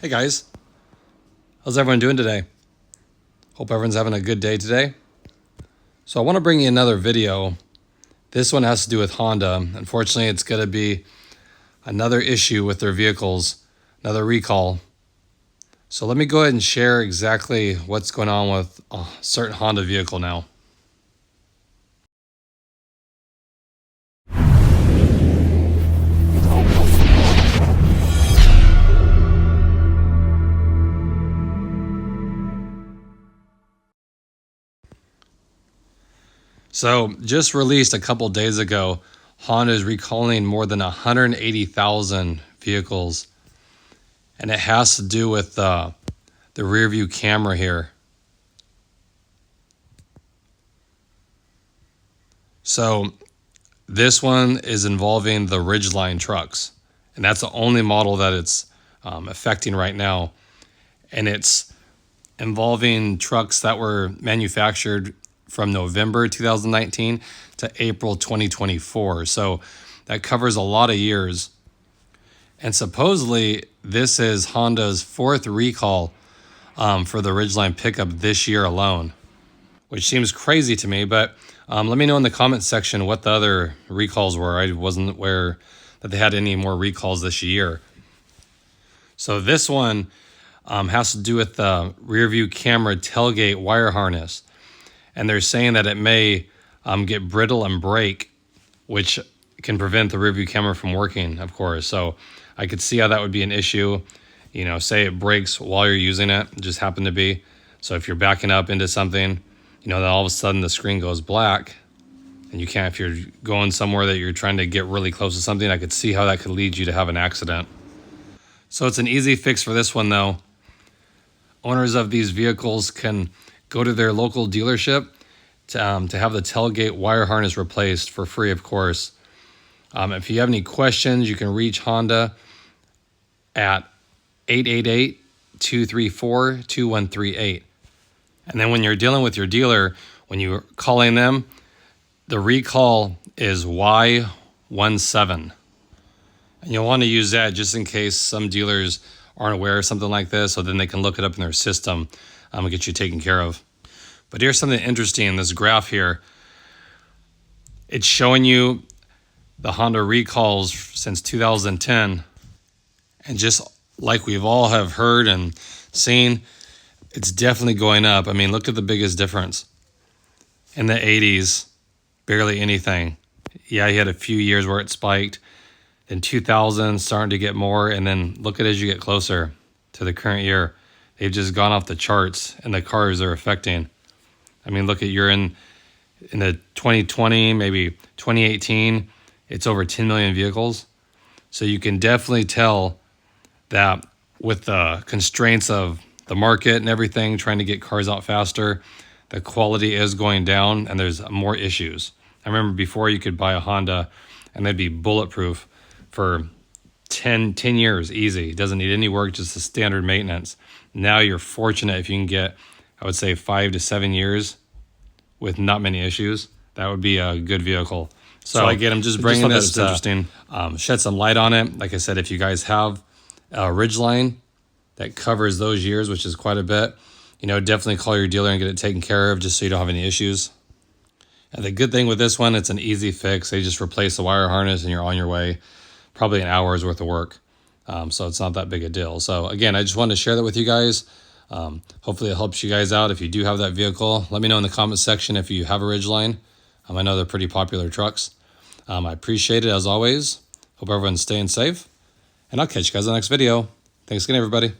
Hey guys, how's everyone doing today? Hope everyone's having a good day today. So I want to bring you another video. This one has to do with Honda. Unfortunately, it's going to be another issue with their vehicles, another recall. So let me go ahead and share exactly what's going on with a certain Honda vehicle now. So just released a couple days ago, Honda is recalling more than 180,000 vehicles. And it has to do with the rear view camera here. So this one is involving the Ridgeline trucks. And that's the only model that it's affecting right now. And it's involving trucks that were manufactured from November 2019 to April 2024. So that covers a lot of years. And supposedly this is Honda's fourth recall for the Ridgeline pickup this year alone, which seems crazy to me. But let me know in the comment section what the other recalls were. I wasn't aware that they had any more recalls this year. So this one has to do with the rear view camera tailgate wire harness. And they're saying that it may get brittle and break, which can prevent the rear view camera from working, of course. So I could see how that would be an issue. You know, say it breaks while you're using it, just happened to be. So if you're backing up into something, you know, then all of a sudden the screen goes black and you can't, if you're going somewhere that you're trying to get really close to something, I could see how that could lead you to have an accident. So it's an easy fix for this one though. Owners of these vehicles can go to their local dealership to have the tailgate wire harness replaced for free, of course. If you have any questions, you can reach Honda at 888-234-2138. And then when you're dealing with your dealer, when you're calling them, the recall is Y17. And you'll want to use that just in case some dealers aren't aware of something like this, so then they can look it up in their system and get you taken care of. But here's something interesting in this graph here. It's showing you the Honda recalls since 2010. And just like we've all have heard and seen, it's definitely going up. I mean, look at the biggest difference. In the 80s, barely anything. Yeah, you had a few years where it spiked. In 2000, starting to get more. And then look at as you get closer to the current year, they've just gone off the charts and the cars are affecting. I mean, look at you're in the 2020, maybe 2018, it's over 10 million vehicles. So you can definitely tell that with the constraints of the market and everything, trying to get cars out faster, the quality is going down and there's more issues. I remember before you could buy a Honda and they'd be bulletproof for 10 years, easy. It doesn't need any work, just the standard maintenance. Now you're fortunate if you can get, I would say 5 to 7 years with not many issues. That would be a good vehicle. So again, I'm just bringing this to shed some light on it. Like I said, if you guys have a Ridgeline that covers those years, which is quite a bit, you know, definitely call your dealer and get it taken care of just so you don't have any issues. And the good thing with this one, it's an easy fix. They just replace the wire harness and you're on your way. Probably an hour's worth of work. So it's not that big a deal. So again, I just wanted to share that with you guys. Hopefully it helps you guys out. If you do have that vehicle, let me know in the comment section if you have a Ridgeline. I know they're pretty popular trucks. I appreciate it as always. Hope everyone's staying safe. And I'll catch you guys in the next video. Thanks again, everybody.